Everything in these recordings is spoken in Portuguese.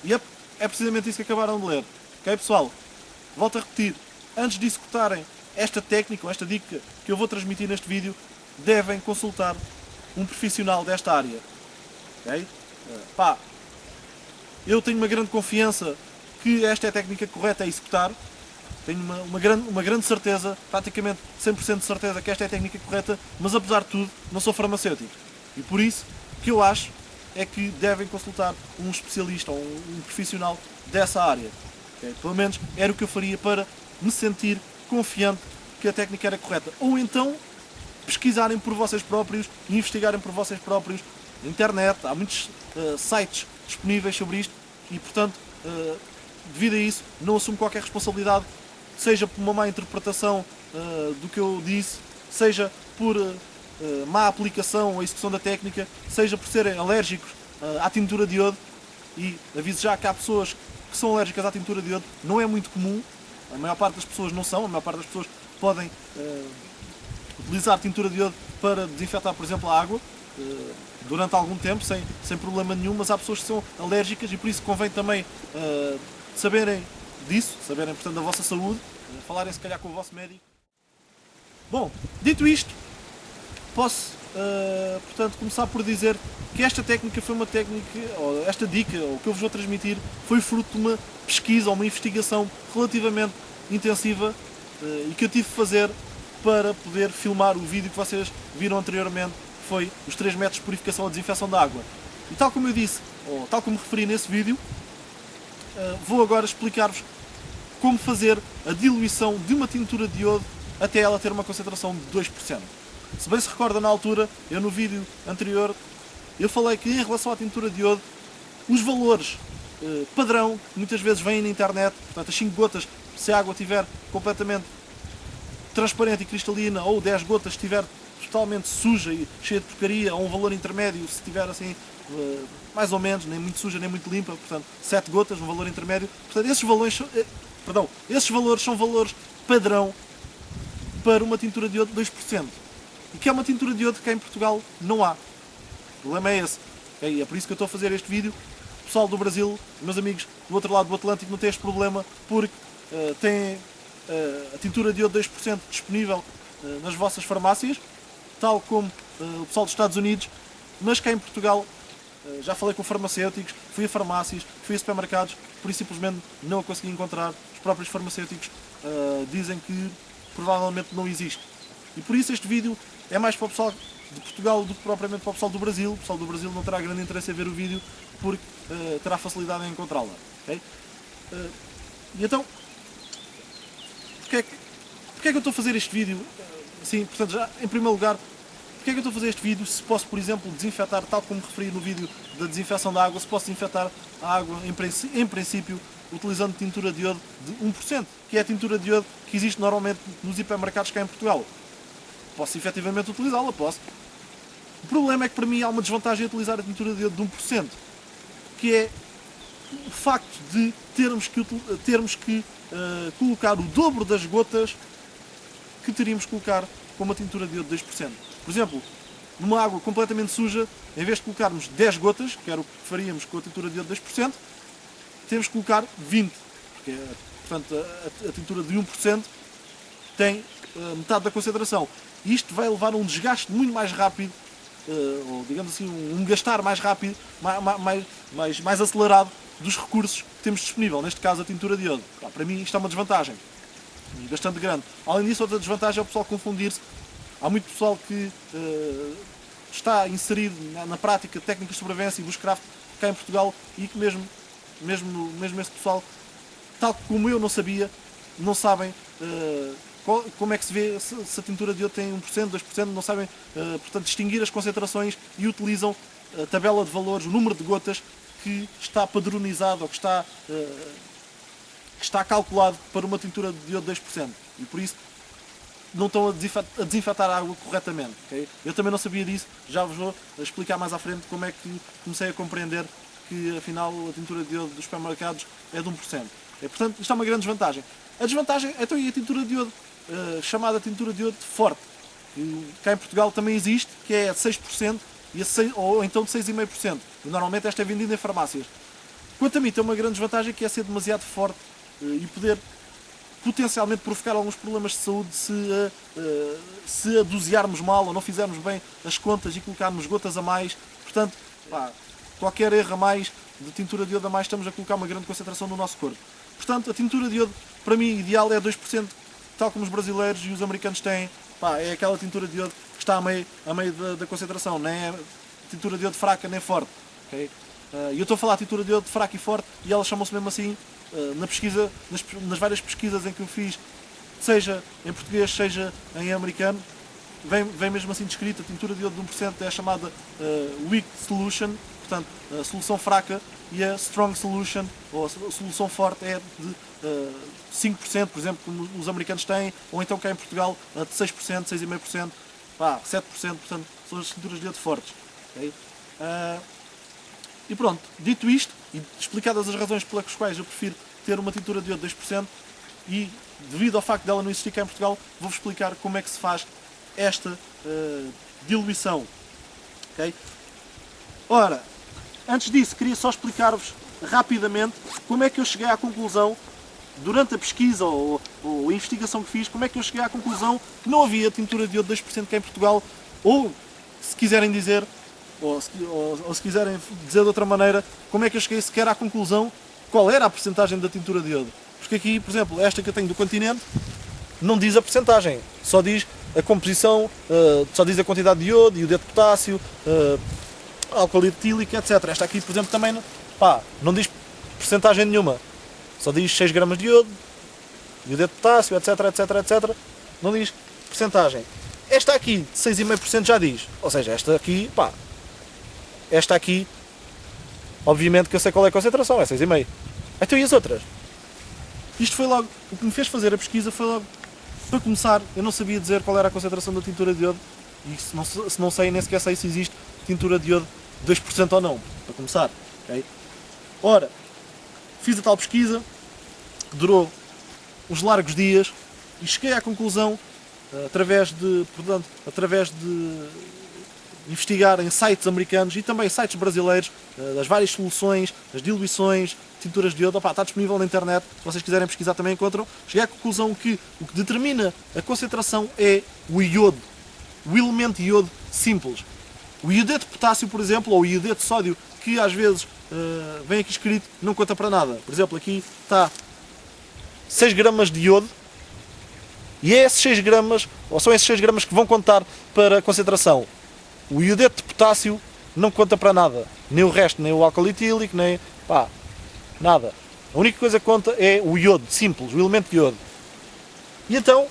E é precisamente isso que acabaram de ler. Ok, pessoal? Volto a repetir. Antes de executarem esta técnica ou esta dica que eu vou transmitir neste vídeo, devem consultar um profissional desta área. Ok? Eu tenho uma grande confiança que esta é a técnica correta a executar. Tenho uma grande certeza, praticamente 100% de certeza que esta é a técnica correta, mas apesar de tudo, não sou farmacêutico. E por isso, o que eu acho é que devem consultar um especialista ou um profissional dessa área. Okay? Pelo menos era o que eu faria para me sentir confiante que a técnica era correta. Ou então, pesquisarem por vocês próprios, investigarem por vocês próprios na internet. Há muitos sites disponíveis sobre isto e, portanto, devido a isso, não assumo qualquer responsabilidade, seja por uma má interpretação do que eu disse, seja por má aplicação ou execução da técnica, seja por serem alérgicos à tintura de iodo. E aviso já que há pessoas que são alérgicas à tintura de iodo, não é muito comum, a maior parte das pessoas não são, a maior parte das pessoas podem utilizar tintura de iodo para desinfetar, por exemplo, a água durante algum tempo, sem problema nenhum, mas há pessoas que são alérgicas e por isso convém também saberem disso, saberem, portanto, da vossa saúde, falarem se calhar com o vosso médico. Bom, dito isto, posso, portanto, começar por dizer que esta técnica foi uma técnica, ou esta dica, ou o que eu vos vou transmitir, foi fruto de uma pesquisa ou uma investigação relativamente intensiva e que eu tive de fazer para poder filmar o vídeo que vocês viram anteriormente, que foi os 3 métodos de purificação ou desinfecção da água. E tal como eu disse, ou tal como referi nesse vídeo, vou agora explicar-vos como fazer a diluição de uma tintura de iodo até ela ter uma concentração de 2%. Se bem se recorda, na altura, eu no vídeo anterior, eu falei que em relação à tintura de iodo, os valores padrão, que muitas vezes vêm na internet, portanto as 5 gotas, se a água estiver completamente transparente e cristalina, ou 10 gotas estiver totalmente suja e cheia de porcaria, ou um valor intermédio, se estiver assim, mais ou menos, nem muito suja nem muito limpa, portanto 7 gotas, um valor intermédio. Portanto, esses valores são valores padrão para uma tintura de iodo de 2%. E que é uma tintura de iodo que cá em Portugal não há. O problema é esse. É por isso que eu estou a fazer este vídeo. O pessoal do Brasil, meus amigos do outro lado do Atlântico, não têm este problema porque têm a tintura de iodo 2% disponível nas vossas farmácias, tal como o pessoal dos Estados Unidos, mas cá em Portugal já falei com farmacêuticos, fui a farmácias, fui a supermercados, por isso simplesmente não a consegui encontrar. Os próprios farmacêuticos dizem que provavelmente não existe. E por isso este vídeo é mais para o pessoal de Portugal do que propriamente para o pessoal do Brasil. O pessoal do Brasil não terá grande interesse em ver o vídeo porque terá facilidade em encontrá-la. Okay? E então, porque é que eu estou a fazer este vídeo? Sim, portanto, já em primeiro lugar, porque é que eu estou a fazer este vídeo se posso, por exemplo, desinfetar, tal como referi no vídeo da desinfecção da água, se posso desinfetar a água, em princípio, utilizando tintura de iodo de 1%, que é a tintura de iodo que existe normalmente nos hipermercados cá em Portugal. Posso efetivamente utilizá-la, posso. O problema é que para mim há uma desvantagem em utilizar a tintura de iodo de 1%, que é o facto de termos que colocar o dobro das gotas que teríamos que colocar com uma tintura de iodo de 2%. Por exemplo, numa água completamente suja, em vez de colocarmos 10 gotas, que era o que faríamos com a tintura de iodo de 2%, temos que colocar 20, porque portanto, a tintura de 1% tem metade da concentração. E isto vai levar a um desgaste muito mais rápido, ou digamos assim, um gastar mais rápido, mais acelerado dos recursos que temos disponível, neste caso a tintura de iodo. Para mim isto é uma desvantagem bastante grande. Além disso, outra desvantagem é o pessoal confundir-se. Há muito pessoal que está inserido na prática de técnicas de sobrevivência e bushcraft cá em Portugal e que mesmo esse pessoal, tal como eu não sabia, não sabem como é que se vê se a tintura de iodo tem 1%, 2%, não sabem portanto, distinguir as concentrações e utilizam a tabela de valores, o número de gotas que está padronizado ou que está calculado para uma tintura de iodo de 2%. E por isso não estão a desinfetar a água corretamente. Okay? Eu também não sabia disso, já vos vou explicar mais à frente como é que comecei a compreender que afinal a tintura de iodo dos supermercados é de 1%. Portanto, isto é uma grande desvantagem. A desvantagem é então a tintura de iodo, chamada tintura de iodo forte, que cá em Portugal também existe, que é de 6%, ou então de 6,5%. E normalmente esta é vendida em farmácias. Quanto a mim, tem uma grande desvantagem que é ser demasiado forte e poder potencialmente provocar alguns problemas de saúde se a dosearmos mal ou não fizermos bem as contas e colocarmos gotas a mais. Portanto, pá, qualquer erro a mais de tintura de iodo a mais, estamos a colocar uma grande concentração no nosso corpo. Portanto, a tintura de iodo, para mim, ideal é 2%, tal como os brasileiros e os americanos têm. Pá, é aquela tintura de iodo que está a meio da concentração, nem é tintura de iodo fraca nem forte. Okay? Eu estou a falar de tintura de iodo fraca e forte e elas chamam-se mesmo assim na pesquisa, nas várias pesquisas em que eu fiz, seja em português, seja em americano, vem mesmo assim descrita. A tintura de iodo de 1% é a chamada weak solution, portanto, a solução fraca, e a strong solution, ou a solução forte, é de 5%, por exemplo, como os americanos têm, ou então cá em Portugal de 6%, 6,5%, 7%, portanto, são as tinturas de iodo fortes. Okay? E pronto, dito isto, e explicadas as razões pelas quais eu prefiro ter uma tintura de iodo de 2%, e devido ao facto dela não existir cá em Portugal, vou-vos explicar como é que se faz esta diluição. Okay? Ora, antes disso, queria só explicar-vos rapidamente como é que eu cheguei à conclusão, durante a pesquisa ou a investigação que fiz, como é que eu cheguei à conclusão que não havia tintura de iodo de 2% cá em Portugal, ou, se quiserem dizer, ou se quiserem dizer de outra maneira, como é que eu cheguei sequer à conclusão qual era a percentagem da tintura de iodo. Porque aqui, por exemplo, esta que eu tenho do Continente, não diz a percentagem, só diz a composição, só diz a quantidade de iodo, iodeto de potássio, álcool etílico, etc. Esta aqui, por exemplo, também não diz percentagem nenhuma, só diz 6 gramas de iodo, iodeto de potássio, etc, etc, etc. Não diz percentagem. Esta aqui, de 6,5% já diz, ou seja, esta aqui, obviamente que eu sei qual é a concentração, é 6,5. Então e as outras? Isto foi logo, o que me fez fazer a pesquisa foi logo, para começar, eu não sabia dizer qual era a concentração da tintura de iodo, e se não sei, nem sequer sei se existe tintura de iodo 2% ou não, para começar. Okay? Ora, fiz a tal pesquisa, que durou uns largos dias, e cheguei à conclusão, através de investigar em sites americanos e também sites brasileiros, das várias soluções, as diluições, tinturas de iodo, está disponível na internet, se vocês quiserem pesquisar também encontram. Cheguei à conclusão que o que determina a concentração é o iodo, o elemento iodo simples. O iodeto de potássio, por exemplo, ou o iodeto de sódio, que às vezes vem aqui escrito, não conta para nada. Por exemplo, aqui está 6 gramas de iodo, e é esses 6 gramas, ou são esses 6 gramas que vão contar para a concentração. O iodeto de potássio não conta para nada, nem o resto, nem o álcool etílico, nem nada. A única coisa que conta é o iodo, simples, o elemento de iodo. E então,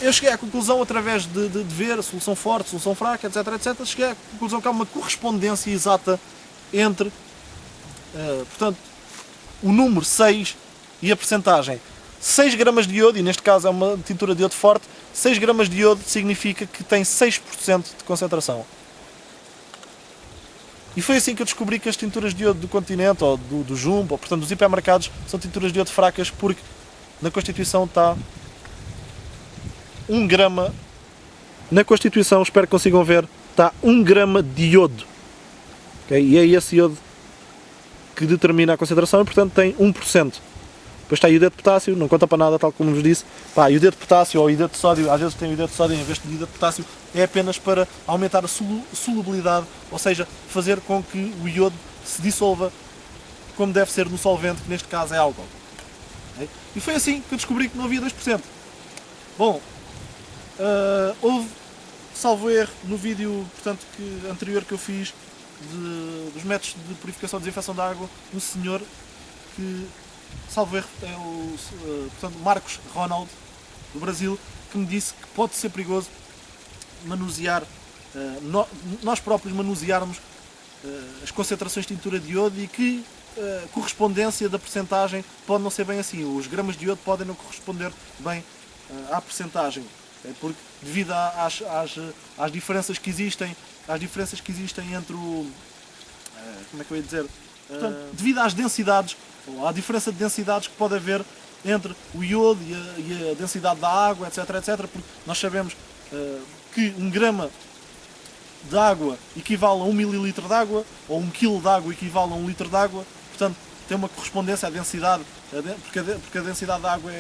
eu cheguei à conclusão, através de ver a solução forte, solução fraca, etc, etc, cheguei à conclusão que há uma correspondência exata entre, portanto, o número 6 e a percentagem. 6 gramas de iodo, e neste caso é uma tintura de iodo forte, 6 gramas de iodo significa que tem 6% de concentração. E foi assim que eu descobri que as tinturas de iodo do Continente, ou do Jumbo, ou portanto dos hipermercados, são tinturas de iodo fracas, porque na Constituição está 1 grama, na Constituição, espero que consigam ver, está 1 grama de iodo. Okay? E é esse iodo que determina a concentração, e portanto tem 1%. Depois está iodeto de potássio, não conta para nada, tal como vos disse. Iodeto de potássio ou iodeto de sódio, às vezes tem iodeto de sódio em vez de iodeto de potássio, é apenas para aumentar a solubilidade, ou seja, fazer com que o iodo se dissolva como deve ser no solvente, que neste caso é álcool. Okay? E foi assim que eu descobri que não havia 2%. Bom, houve, salvo erro, no vídeo anterior que eu fiz dos métodos de purificação e desinfecção da água, um senhor que, salvo erro, é o Marcos Ronald, do Brasil, que me disse que pode ser perigoso manusear, nós próprios manusearmos as concentrações de tintura de iodo, e que a correspondência da percentagem pode não ser bem assim. Os gramas de iodo podem não corresponder bem à percentagem, porque devido às diferenças que existem, entre como é que eu ia dizer? Portanto, devido às densidades, ou à diferença de densidades que pode haver entre o iodo e a densidade da água, etc, etc, porque nós sabemos que 1 grama de água equivale a 1 mililitro de água, ou 1 quilo de água equivale a 1 litro de água, portanto tem uma correspondência à densidade, porque a densidade da água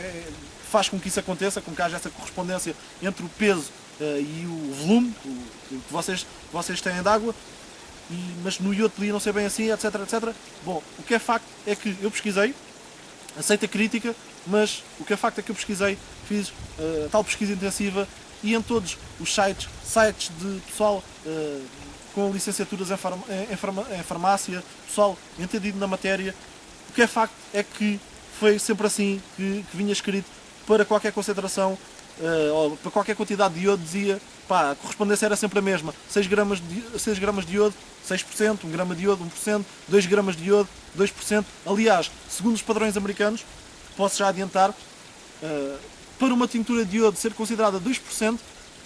faz com que isso aconteça, com que haja essa correspondência entre o peso e o volume que vocês têm de água, mas no iodo podia não ser bem assim, etc, etc. Bom, o que é facto é que eu pesquisei, aceito a crítica, mas o que é facto é que eu pesquisei, fiz tal pesquisa intensiva, e em todos os sites de pessoal com licenciaturas em farmácia, pessoal entendido na matéria, o que é facto é que foi sempre assim que vinha escrito. Para qualquer concentração, ou para qualquer quantidade de iodo, dizia, pá, a correspondência era sempre a mesma: 6 gramas de iodo, 6%, 1 grama de iodo, 1%, 2 gramas de iodo, 2%. Aliás, segundo os padrões americanos, posso já adiantar, para uma tintura de iodo ser considerada 2%,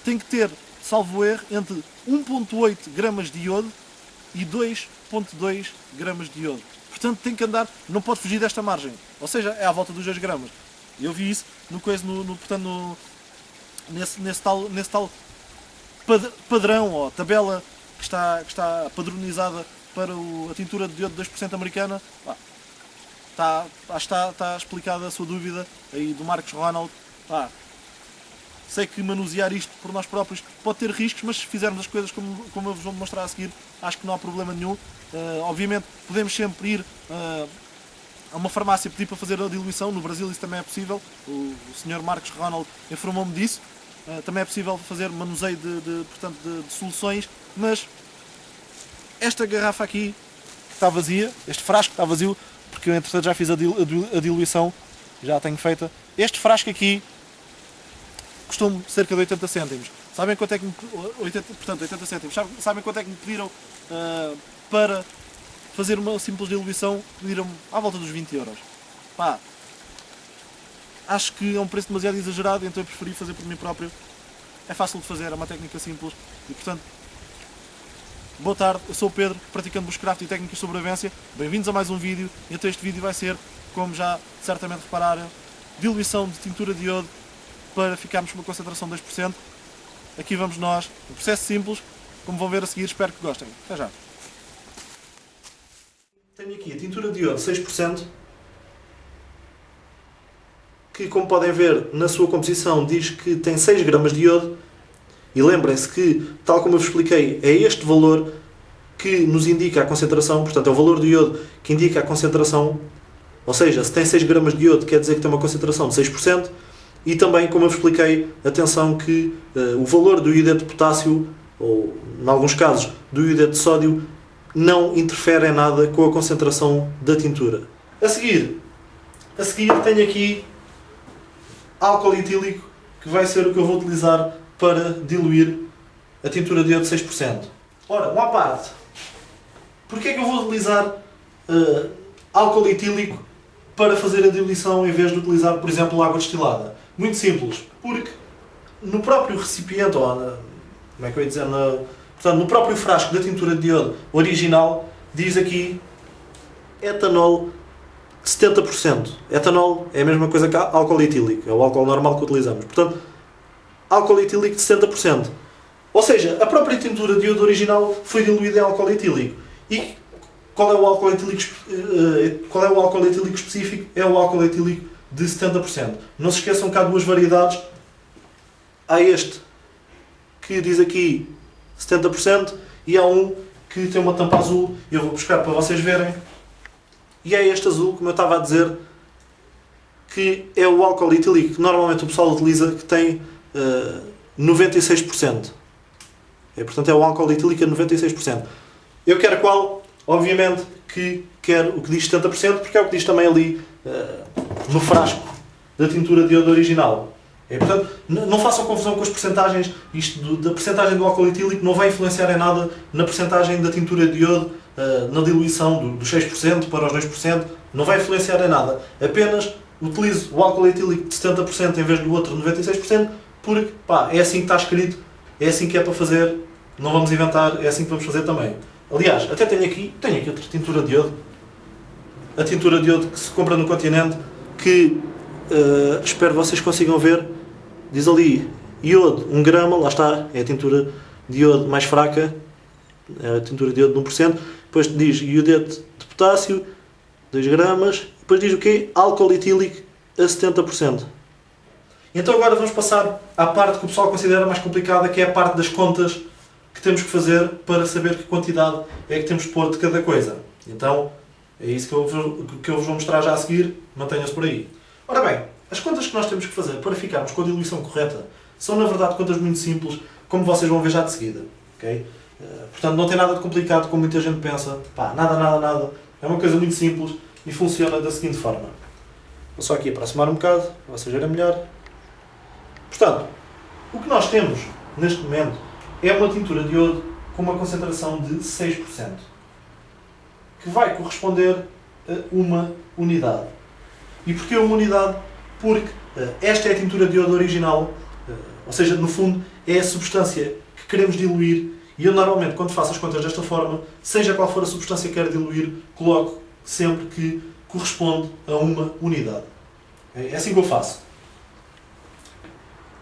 tem que ter, salvo erro, entre 1,8 gramas de iodo e 2,2 gramas de iodo. Portanto, tem que andar, não pode fugir desta margem. Ou seja, é à volta dos 2 gramas. Eu vi isso nesse tal padrão, ou tabela que está padronizada para a tintura de iodo 2% americana. Está explicada a sua dúvida aí do Marcos Ronald. Sei que manusear isto por nós próprios pode ter riscos, mas se fizermos as coisas como eu vos vou mostrar a seguir, acho que não há problema nenhum. Obviamente podemos sempre ir a uma farmácia pedir para fazer a diluição. No Brasil isso também é possível. O Sr. Marcos Ronald informou-me disso. Também é possível fazer manuseio de soluções, mas esta garrafa aqui está vazia, este frasco está vazio, porque eu entretanto já fiz a diluição, já a tenho feita. Este frasco aqui custou-me cerca de 80 cêntimos. Sabem quanto é que me... 80 cêntimos. Sabem quanto é que me pediram para fazer uma simples diluição? Pediram-me à volta dos 20 euros. Acho que é um preço demasiado exagerado, então eu preferi fazer por mim próprio. É fácil de fazer, é uma técnica simples e, portanto, boa tarde, eu sou o Pedro, praticante bushcraft e técnicas de sobrevivência. Bem-vindos a mais um vídeo. Então este vídeo vai ser, como já certamente repararam, diluição de tintura de iodo para ficarmos com uma concentração de 2%. Aqui vamos nós, um processo simples, como vão ver a seguir, espero que gostem. Até já. Tenho aqui a tintura de iodo 6%, que, como podem ver na sua composição, diz que tem 6 gramas de iodo. E lembrem-se que, tal como eu vos expliquei, é este valor que nos indica a concentração, portanto é o valor do iodo que indica a concentração, ou seja, se tem 6 gramas de iodo quer dizer que tem uma concentração de 6%, e também, como eu vos expliquei, atenção que o valor do iodeto de potássio, ou em alguns casos do iodeto de sódio, não interfere em nada com a concentração da tintura. A seguir tenho aqui álcool etílico, que vai ser o que eu vou utilizar para diluir a tintura de iodo de 6%. Ora, uma parte. Porquê é que eu vou utilizar álcool etílico para fazer a diluição em vez de utilizar, por exemplo, água destilada? Muito simples. Porque no próprio recipiente, ou como é que eu ia dizer, portanto, no próprio frasco da tintura de iodo original, diz aqui etanol 70%. Etanol é a mesma coisa que álcool etílico, é o álcool normal que utilizamos. Portanto, álcool etílico de 70%. Ou seja, a própria tintura de iodo original foi diluída em álcool etílico. E qual é o álcool etílico específico? É o álcool etílico de 70%. Não se esqueçam que há duas variedades. Há este que diz aqui 70% e há um que tem uma tampa azul. Eu vou buscar para vocês verem. E é este azul, como eu estava a dizer, que é o álcool etílico que normalmente o pessoal utiliza, que tem 96%. Portanto, é o álcool etílico a 96%. Eu quero qual? Obviamente que quero o que diz 70%, porque é o que diz também ali no frasco da tintura de iodo original. Portanto, não façam confusão com as percentagens. Isto da percentagem do álcool etílico não vai influenciar em nada na percentagem da tintura de iodo, na diluição dos 6% para os 2%. Não vai influenciar em nada. Apenas utilizo o álcool etílico de 70% em vez do outro de 96%, porque é assim que está escrito, é assim que é para fazer, não vamos inventar, é assim que vamos fazer também. Aliás, até tenho aqui outra tintura de iodo. A tintura de iodo que se compra no Continente, que espero vocês consigam ver. Diz ali iodo 1 grama, lá está, é a tintura de iodo mais fraca, é a tintura de iodo de 1%. Depois diz iodeto de potássio 2 gramas. Depois diz o quê? Álcool etílico a 70%. Então agora vamos passar à parte que o pessoal considera mais complicada, que é a parte das contas que temos que fazer para saber que quantidade é que temos de pôr de cada coisa. Então é isso que eu vos vou mostrar já a seguir. Mantenham-se por aí. Ora bem, as contas que nós temos que fazer para ficarmos com a diluição correta são na verdade contas muito simples, como vocês vão ver já de seguida. Okay? Portanto, não tem nada de complicado como muita gente pensa. Pá, nada. É uma coisa muito simples e funciona da seguinte forma. Vou só aqui aproximar um bocado, para vocês verem melhor. Portanto, o que nós temos neste momento é uma tintura de iodo com uma concentração de 6%, que vai corresponder a uma unidade. E porquê uma unidade? Porque esta é a tintura de iodo original, ou seja, no fundo, é a substância que queremos diluir, e eu normalmente, quando faço as contas desta forma, seja qual for a substância que quero diluir, coloco sempre que corresponde a uma unidade. É assim que eu faço.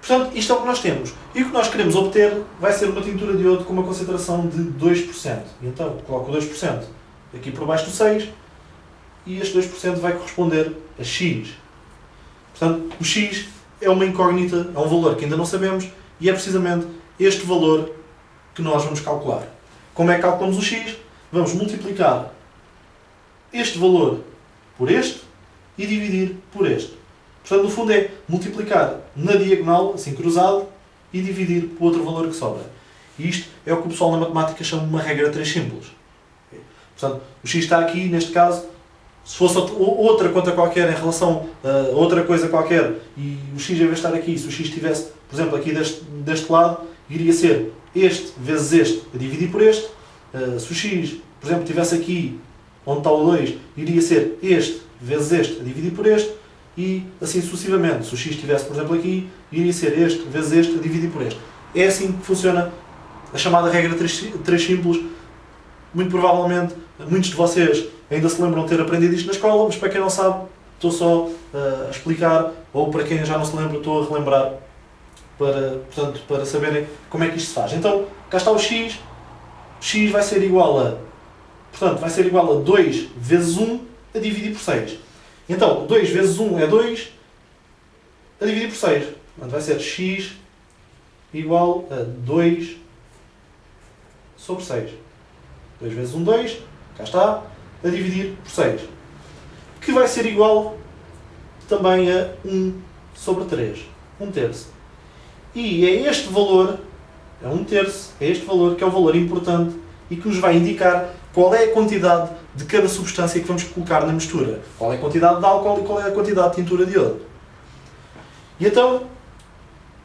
Portanto, isto é o que nós temos. E o que nós queremos obter vai ser uma tintura de iodo com uma concentração de 2%. E então, coloco 2% aqui por baixo do 6, e este 2% vai corresponder a X. Portanto, o X é uma incógnita, é um valor que ainda não sabemos, e é precisamente este valor que nós vamos calcular. Como é que calculamos o X? Vamos multiplicar este valor por este e dividir por este. Portanto, no fundo é multiplicar na diagonal, assim cruzado, e dividir por outro valor que sobra. E isto é o que o pessoal na matemática chama de uma regra 3 simples. Portanto, o X está aqui, neste caso, se fosse outra conta qualquer em relação a outra coisa qualquer, e o X, em vez de estar aqui, se o X estivesse, por exemplo, aqui deste lado, iria ser este vezes este a dividir por este. Se o X, por exemplo, estivesse aqui, onde está o 2, iria ser este vezes este a dividir por este, e assim sucessivamente. Se o X estivesse, por exemplo, aqui, iria ser este vezes este a dividir por este. É assim que funciona a chamada regra 3 simples. Muito provavelmente, muitos de vocês ainda se lembram de ter aprendido isto na escola, mas para quem não sabe, estou só a explicar, ou para quem já não se lembra, estou a relembrar, para saberem como é que isto se faz. Então, cá está o X. X vai ser igual a, portanto, vai ser igual a 2 vezes 1 a dividir por 6. Então, 2 vezes 1 é 2 a dividir por 6. Portanto, vai ser X igual a 2 sobre 6. 2 vezes 1, 2, cá está, a dividir por 6. Que vai ser igual também a 1 sobre 3. 1 terço. E é este valor, é 1 terço, é este valor que é o valor importante e que nos vai indicar qual é a quantidade de cada substância que vamos colocar na mistura. Qual é a quantidade de álcool e qual é a quantidade de tintura de iodo. E então,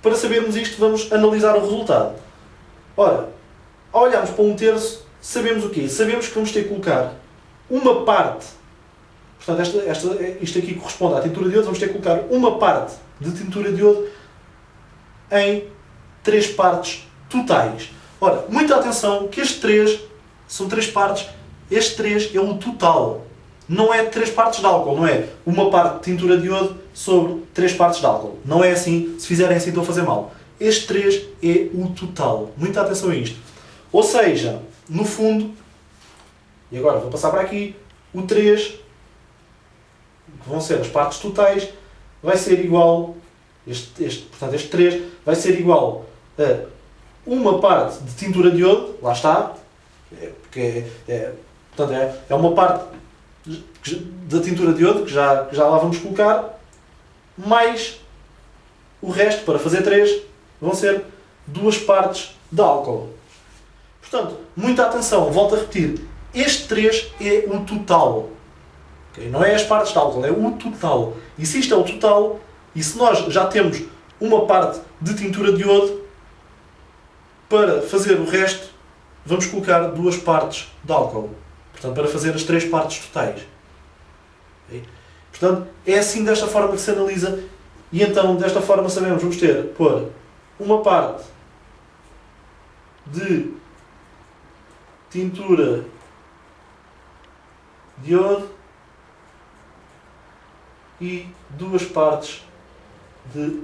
para sabermos isto, vamos analisar o resultado. Ora, ao olharmos para 1 terço, sabemos o quê? Sabemos que vamos ter que colocar uma parte, portanto, isto aqui corresponde à tintura de iodo, vamos ter que colocar uma parte de tintura de iodo em 3 partes totais. Ora, muita atenção que estes 3 são 3 partes, este 3 é o total. Não é 3 partes de álcool, não é uma parte de tintura de iodo sobre 3 partes de álcool. Não é assim, se fizerem assim estão a fazer mal. Este 3 é o total. Muita atenção a isto. Ou seja, no fundo, e agora vou passar para aqui, o 3, que vão ser as partes totais, vai ser igual, portanto este 3 vai ser igual a uma parte de tintura de iodo, lá está, porque portanto é uma parte da tintura de iodo, que já lá vamos colocar, mais o resto, para fazer 3, vão ser 2 partes de álcool. Portanto, muita atenção, volto a repetir, este 3 é o total. Okay? Não é as partes de álcool, é o total. E se isto é o total, e se nós já temos uma parte de tintura de iodo, para fazer o resto, vamos colocar 2 partes de álcool. Portanto, para fazer as 3 partes totais. Okay? Portanto, é assim, desta forma que se analisa. E então, desta forma, sabemos, vamos ter, pôr uma parte de tintura de iodo e 2 partes de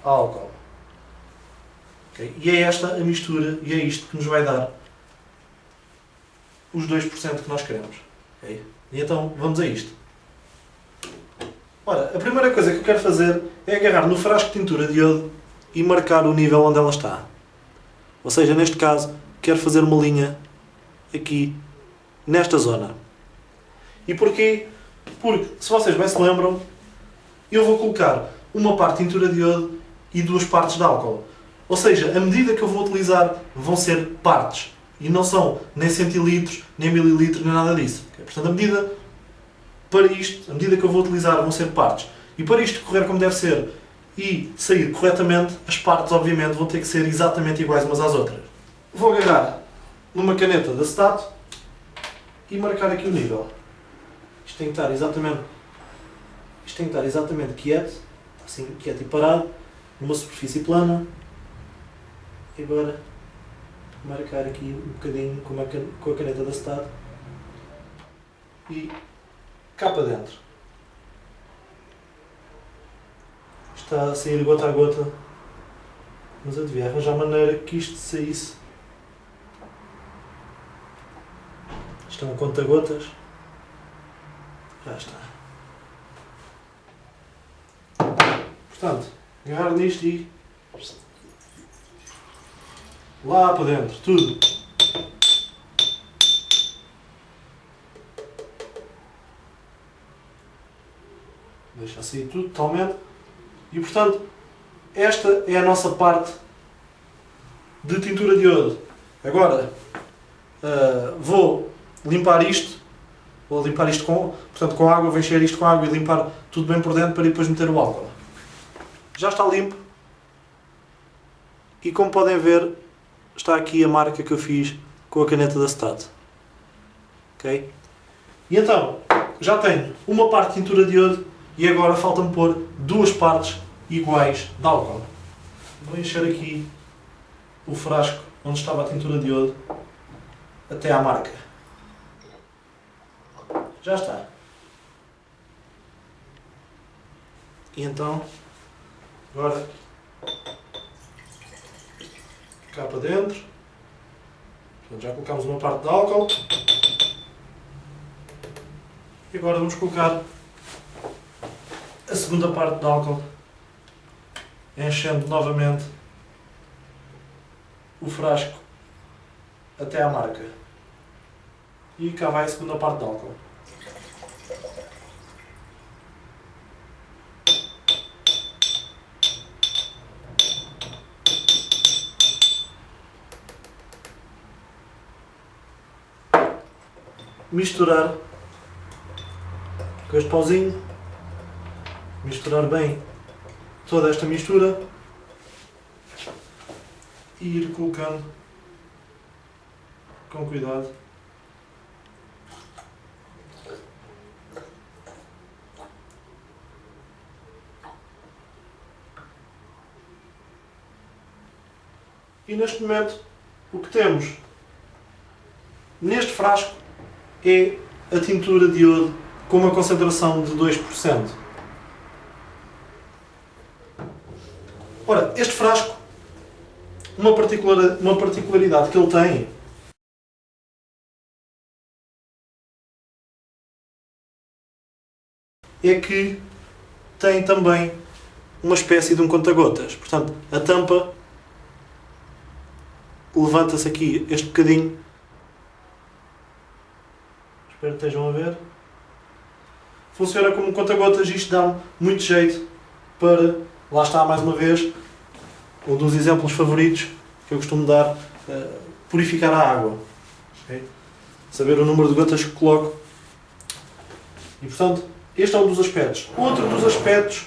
álcool. Okay? E é esta a mistura, e é isto que nos vai dar os 2% que nós queremos. Okay? E então vamos a isto. Ora, a primeira coisa que eu quero fazer é agarrar no frasco de tintura de iodo e marcar o nível onde ela está. Ou seja, neste caso, quero fazer uma linha aqui, nesta zona. E porquê? Porque, se vocês bem se lembram, eu vou colocar uma parte de tintura de iodo e duas partes de álcool. Ou seja, a medida que eu vou utilizar vão ser partes. E não são nem centilitros, nem mililitros, nem nada disso. Portanto, a medida para isto, a medida que eu vou utilizar vão ser partes. E para isto correr como deve ser e sair corretamente, as partes, obviamente, vão ter que ser exatamente iguais umas às outras. Vou agarrar numa caneta de acetato e marcar aqui o nível. Isto tem que estar exatamente quieto, assim, quieto e parado, numa superfície plana. E agora marcar aqui um bocadinho com a caneta de acetato e cá para dentro. Está a sair gota a gota, mas eu devia arranjar maneira que isto saísse. Isto é um conta-gotas. Já está. Portanto, agarrar nisto e lá para dentro, tudo. Deixa sair tudo totalmente. E portanto, esta é a nossa parte de tintura de iodo. Agora, vou limpar isto. Vou limpar isto com água, vou encher isto com água e limpar tudo bem por dentro para depois meter o álcool. Já está limpo. E como podem ver, está aqui a marca que eu fiz com a caneta de acetato. Ok? E então, já tenho uma parte de tintura de iodo e agora falta-me pôr duas partes iguais de álcool. Vou encher aqui o frasco onde estava a tintura de iodo até à marca. Já está. E então, agora cá para dentro. Portanto, já colocamos uma parte de álcool. E agora vamos colocar a segunda parte de álcool, enchendo novamente o frasco até à marca. E cá vai a segunda parte de álcool. Misturar com este pauzinho, misturar bem toda esta mistura e ir colocando com cuidado. E neste momento o que temos neste frasco é a tintura de iodo com uma concentração de 2%. Ora, este frasco, uma particularidade que ele tem é que tem também uma espécie de um conta-gotas. Portanto, a tampa levanta-se aqui este bocadinho. Espero que estejam a ver. Funciona como um conta-gotas e isto dá muito jeito para, lá está mais uma vez, um dos exemplos favoritos que eu costumo dar, purificar a água. Okay? Saber o número de gotas que coloco. E portanto, este é um dos aspectos. Outro dos aspectos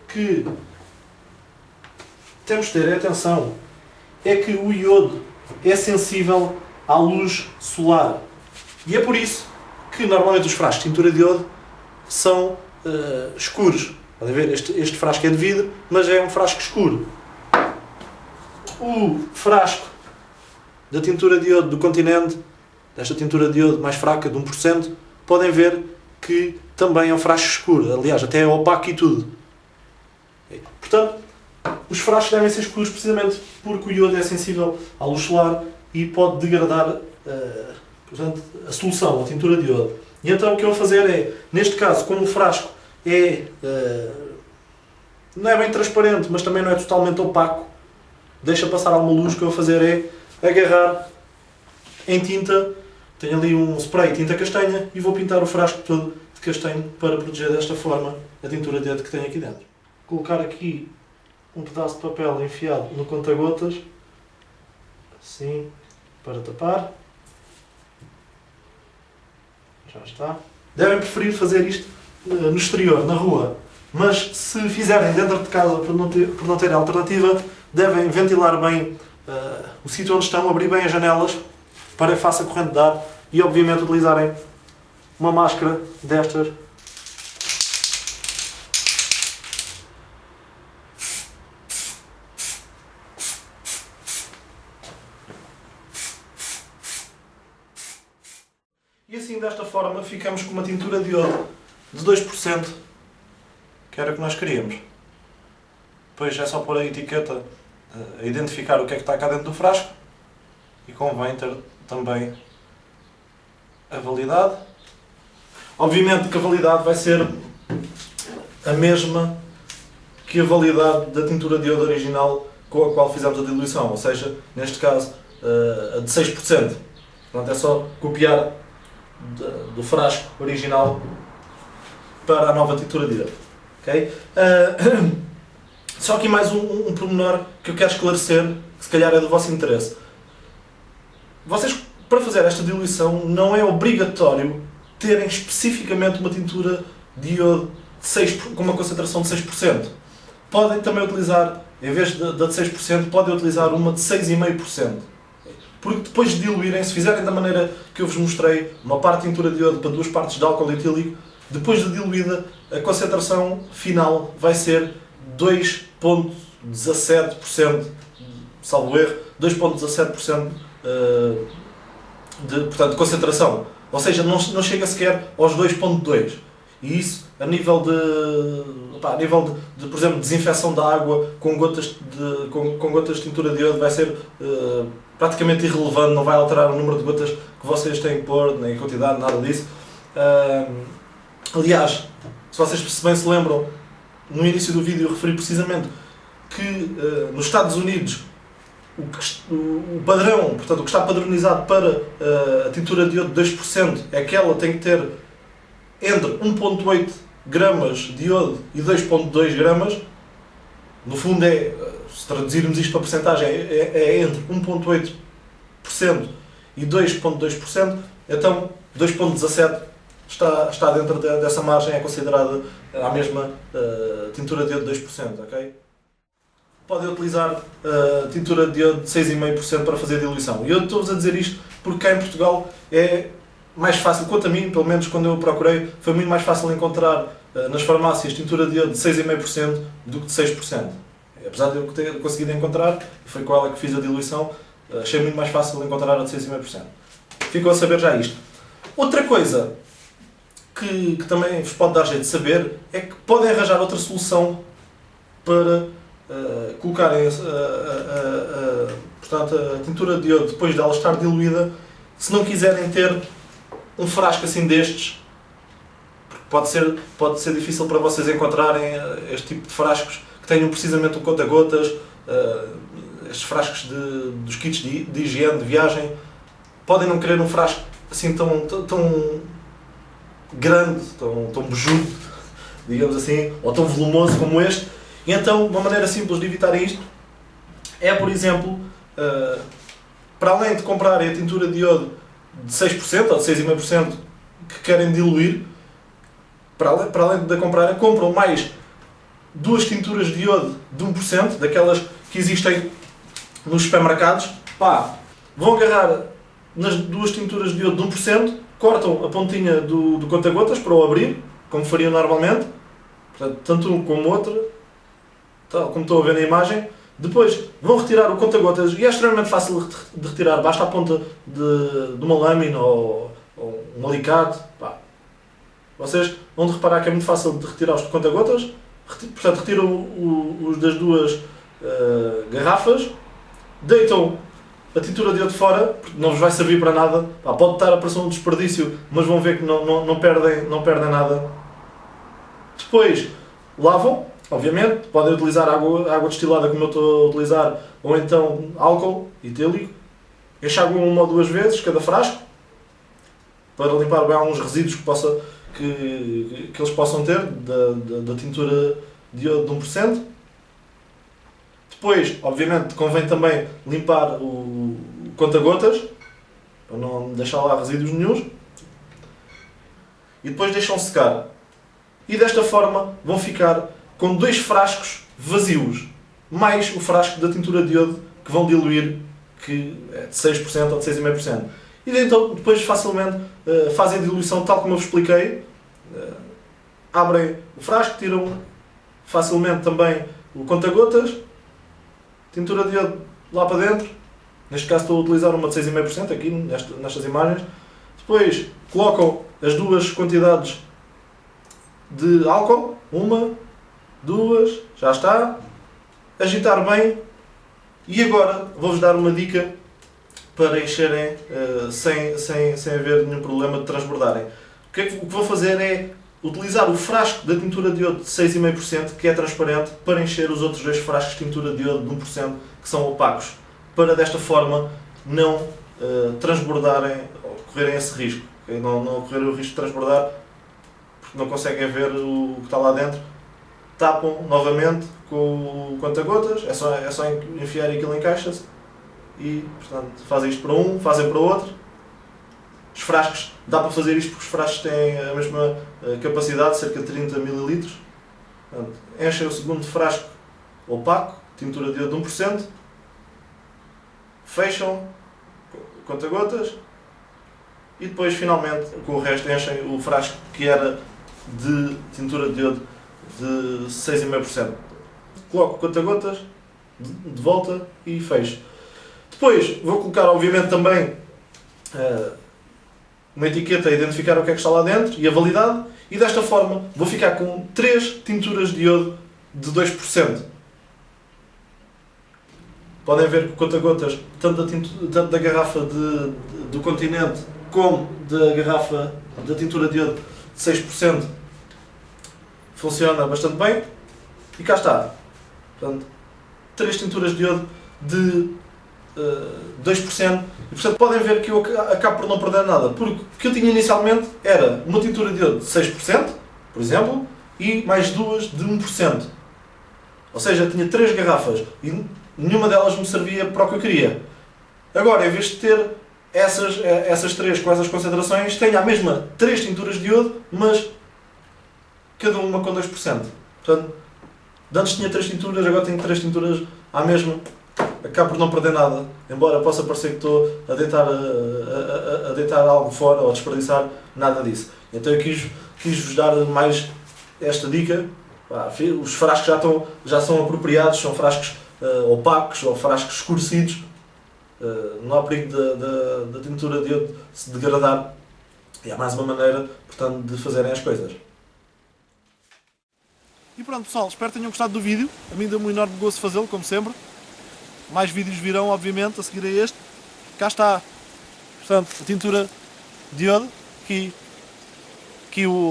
que temos de ter atenção é que o iodo é sensível à luz solar. E é por isso que normalmente os frascos de tintura de iodo são escuros. Podem ver, este frasco é de vidro, mas é um frasco escuro. O frasco da tintura de iodo do Continente, desta tintura de iodo mais fraca, de 1%, podem ver que também é um frasco escuro. Aliás, até é opaco e tudo. Portanto, os frascos devem ser escuros precisamente porque o iodo é sensível à luz solar e pode degradar portanto, a solução, a tintura de iodo. E então o que eu vou fazer é, neste caso, como o frasco é, não é bem transparente, mas também não é totalmente opaco, deixa passar alguma luz, o que eu vou fazer é agarrar em tinta, tenho ali um spray tinta castanha e vou pintar o frasco todo de castanho para proteger desta forma a tintura de dedo que tenho aqui dentro. Colocar aqui um pedaço de papel enfiado no conta-gotas, assim, para tapar. Já está. Devem preferir fazer isto no exterior, na rua, mas se fizerem dentro de casa por não ter alternativa, devem ventilar bem o sítio onde estão, abrir bem as janelas para que faça corrente de ar e obviamente utilizarem uma máscara destas. E assim, desta forma, ficamos com uma tintura de iodo de 2%, que era o que nós queríamos. Depois é só pôr a etiqueta a identificar o que é que está cá dentro do frasco e convém ter também a validade. Obviamente que a validade vai ser a mesma que a validade da tintura de iodo original com a qual fizemos a diluição, ou seja, neste caso, a de 6%. Portanto, é só copiar do frasco original para a nova tintura de iodo. Okay? Só aqui mais um pormenor que eu quero esclarecer, que se calhar é do vosso interesse. Vocês, para fazer esta diluição, não é obrigatório terem especificamente uma tintura de iodo com uma concentração de 6%. Podem também utilizar, em vez da de 6%, podem utilizar uma de 6,5%. Porque depois de diluírem, se fizerem da maneira que eu vos mostrei, uma parte de tintura de iodo para 2 partes de álcool etílico, depois de diluída, a concentração final vai ser 2,17%, salvo erro, 2,17% de concentração. Ou seja, não chega sequer aos 2,2%. E isso, a nível de, por exemplo, desinfecção da água com gotas de tintura de iodo, vai ser praticamente irrelevante, não vai alterar o número de gotas que vocês têm que pôr, nem a quantidade, nada disso. Aliás, se vocês bem se lembram, no início do vídeo eu referi precisamente que nos Estados Unidos o padrão, portanto o que está padronizado para a tintura de iodo de 2% é que ela tem que ter entre 1,8 gramas de iodo e 2,2 gramas. No fundo se traduzirmos isto para porcentagem, é entre 1,8% e 2,2%, então 2,17% está dentro dessa margem, é considerada a mesma tintura de iodo de 2%, ok? Podem utilizar tintura de iodo de 6,5% para fazer diluição. E eu estou-vos a dizer isto porque cá em Portugal é mais fácil, quanto a mim, pelo menos quando eu procurei, foi muito mais fácil encontrar nas farmácias tintura de iodo de 6,5% do que de 6%. Apesar de eu ter conseguido encontrar, foi com ela que fiz a diluição, achei muito mais fácil encontrar a de 6,5%. Ficam a saber já isto. Outra coisa que também vos pode dar jeito de saber é que podem arranjar outra solução para colocarem portanto, a tintura de iodo depois dela estar diluída, se não quiserem ter um frasco assim destes, porque pode ser difícil para vocês encontrarem este tipo de frascos que tenham precisamente um conta-gotas, estes frascos dos kits de higiene, de viagem. Podem não querer um frasco assim tão grande, tão bujudo, digamos assim, ou tão volumoso como este. E então, uma maneira simples de evitarem isto é, por exemplo, para além de comprarem a tintura de iodo de 6% ou de 6,5% que querem diluir, para além de a comprarem, compram mais 2 tinturas de iodo de 1%, daquelas que existem nos supermercados. Vão agarrar nas 2 tinturas de iodo de 1%, cortam a pontinha do conta-gotas para o abrir, como fariam normalmente, portanto, tanto um como o outro, tal como estão a ver na imagem. Depois vão retirar o conta-gotas e é extremamente fácil de retirar, basta a ponta de uma lâmina ou um alicate. Vocês vão reparar que é muito fácil de retirar os conta-gotas, portanto retiram os das 2 garrafas, deitam a tintura de iodo fora, porque não vos vai servir para nada. Pá, pode estar a parecer um desperdício, mas vão ver que não perdem nada. Depois, lavam, obviamente, podem utilizar água destilada como eu estou a utilizar, ou então álcool etílico. Enxaguam 1 ou 2 vezes cada frasco, para limpar bem alguns resíduos que eles possam ter da tintura de iodo de 1%. Depois, obviamente, convém também limpar o conta-gotas, para não deixar lá resíduos nenhuns. E depois deixam secar. E desta forma vão ficar com 2 frascos vazios, mais o frasco da tintura de iodo que vão diluir, que é de 6% ou de 6,5%. E então depois facilmente fazem a diluição tal como eu vos expliquei. Abrem o frasco, tiram facilmente também o conta-gotas, tintura de iodo lá para dentro. Neste caso estou a utilizar uma de 6,5% aqui nestas imagens. Depois colocam as 2 quantidades de álcool, 1, 2, já está. Agitar bem. E agora vou-vos dar uma dica para encherem sem haver nenhum problema de transbordarem. O que vou fazer é utilizar o frasco da tintura de iodo de 6,5%, que é transparente, para encher os outros 2 frascos de tintura de iodo de 1%, que são opacos, para desta forma não transbordarem ou correrem esse risco. Não correrem o risco de transbordar, porque não conseguem ver o que está lá dentro. Tapam novamente com o conta-gotas, é só enfiar aquilo em caixas e, portanto, fazem isto para um, fazem para o outro. Os frascos, dá para fazer isto porque os frascos têm a mesma capacidade, cerca de 30 ml. Portanto, enchem o segundo frasco opaco, tintura de iodo de 1%, fecham conta-gotas e depois, finalmente, com o resto, enchem o frasco que era de tintura de iodo de 6,5%. Coloco conta-gotas de volta e fecho. Depois vou colocar, obviamente, também uma etiqueta a identificar o que é que está lá dentro e a validade, e desta forma vou ficar com 3 tinturas de iodo de 2%. Podem ver que o conta-gotas, tanto da garrafa do Continente como da garrafa da tintura de iodo de 6%, funciona bastante bem. E cá está. Portanto, 3 tinturas de iodo de 2%. E, portanto, podem ver que eu acabo por não perder nada. Porque o que eu tinha inicialmente era uma tintura de iodo de 6%, por exemplo, e mais 2 de 1%. Ou seja, tinha 3 garrafas e nenhuma delas me servia para o que eu queria. Agora, em vez de ter essas 3 com essas concentrações, tenho a mesma 3 tinturas de iodo, mas cada uma com 2%. Portanto, antes tinha 3 tinturas, agora tenho 3 tinturas à mesma. Acabo por não perder nada, embora possa parecer que estou a deitar algo fora ou a desperdiçar, nada disso. Então eu quis-vos dar mais esta dica. Os frascos já são apropriados, são frascos opacos ou frascos escurecidos. Não há perigo da tintura de iodo se degradar. E há mais uma maneira, portanto, de fazerem as coisas. E pronto, pessoal, espero que tenham gostado do vídeo. A mim deu-me um enorme gosto fazê-lo, como sempre. Mais vídeos virão, obviamente, a seguir a este. Cá está, portanto, a tintura de iodo,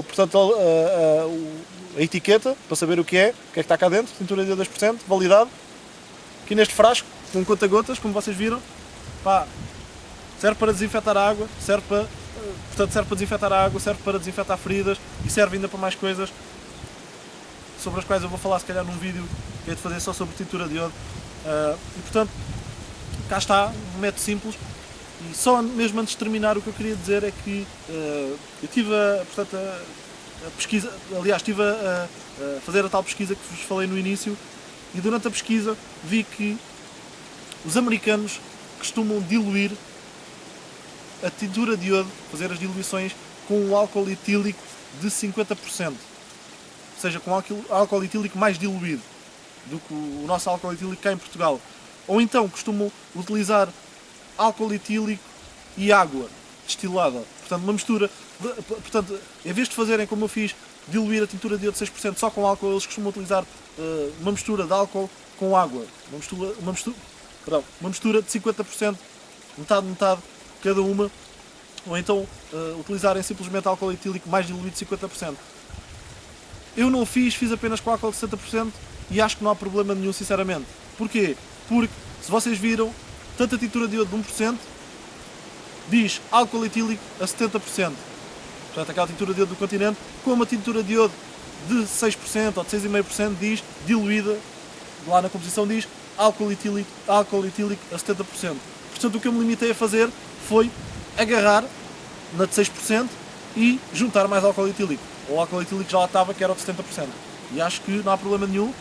portanto, a etiqueta, para saber o que é que está cá dentro, tintura de iodo 2%, validade. Aqui neste frasco, com conta-gotas, como vocês viram, serve para desinfetar a água, serve para desinfetar feridas e serve ainda para mais coisas, sobre as quais eu vou falar se calhar num vídeo que é de fazer só sobre tintura de iodo. E portanto, cá está, um método simples. E só mesmo antes de terminar, o que eu queria dizer é que eu estive a pesquisa, aliás, estive a fazer a tal pesquisa que vos falei no início, e durante a pesquisa vi que os americanos costumam diluir a tintura de iodo, fazer as diluições com um álcool etílico de 50%. Ou seja, com álcool etílico mais diluído do que o nosso álcool etílico cá em Portugal. Ou então costumam utilizar álcool etílico e água destilada. Portanto, uma mistura. Portanto, em vez de fazerem como eu fiz, diluir a tintura de iodo de 6% só com álcool, eles costumam utilizar uma mistura de álcool com água. Uma mistura de 50% metade, metade cada uma, ou então utilizarem simplesmente álcool etílico mais diluído de 50%. Eu não fiz apenas com álcool de 70% e acho que não há problema nenhum, sinceramente. Porquê? Porque, se vocês viram, tanto a tintura de iodo de 1% diz álcool etílico a 70%. Portanto, aquela tintura de iodo do continente, como a tintura de iodo de 6% ou de 6,5% diz diluída, lá na composição diz álcool etílico a 70%. Portanto, o que eu me limitei a fazer foi agarrar na de 6% e juntar mais álcool etílico. O álcool etílico já lá estava, que era o de 70%. E acho que não há problema nenhum.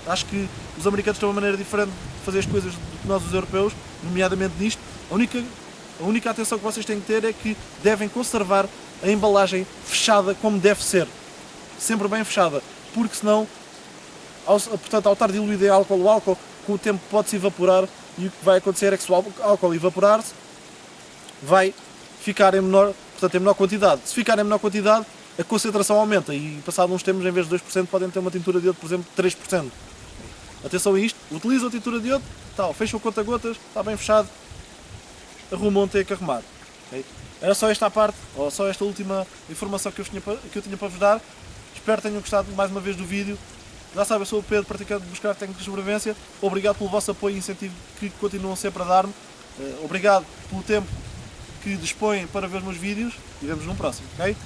Acho que os americanos têm uma maneira diferente de fazer as coisas do que nós, os europeus, nomeadamente nisto. A única atenção que vocês têm que ter é que devem conservar a embalagem fechada como deve ser. Sempre bem fechada. Porque senão, portanto, ao estar diluído em álcool, o álcool com o tempo pode-se evaporar e o que vai acontecer é que se o álcool evaporar-se, vai ficar em menor quantidade. Se ficar em menor quantidade, a concentração aumenta e passado uns tempos, em vez de 2%, podem ter uma tintura de iodo, por exemplo, de 3%. Atenção a isto, utilizam a tintura de iodo, tal, fecham o conta-gotas, está bem fechado, arrumam, têm que arrumar. Okay? Era só esta parte, ou só esta última informação que eu tinha para vos dar. Espero que tenham gostado mais uma vez do vídeo. Já sabem, eu sou o Pedro, praticante de buscar técnicas de sobrevivência. Obrigado pelo vosso apoio e incentivo que continuam sempre a dar-me. Obrigado pelo tempo que dispõem para ver os meus vídeos e vemos num próximo, ok?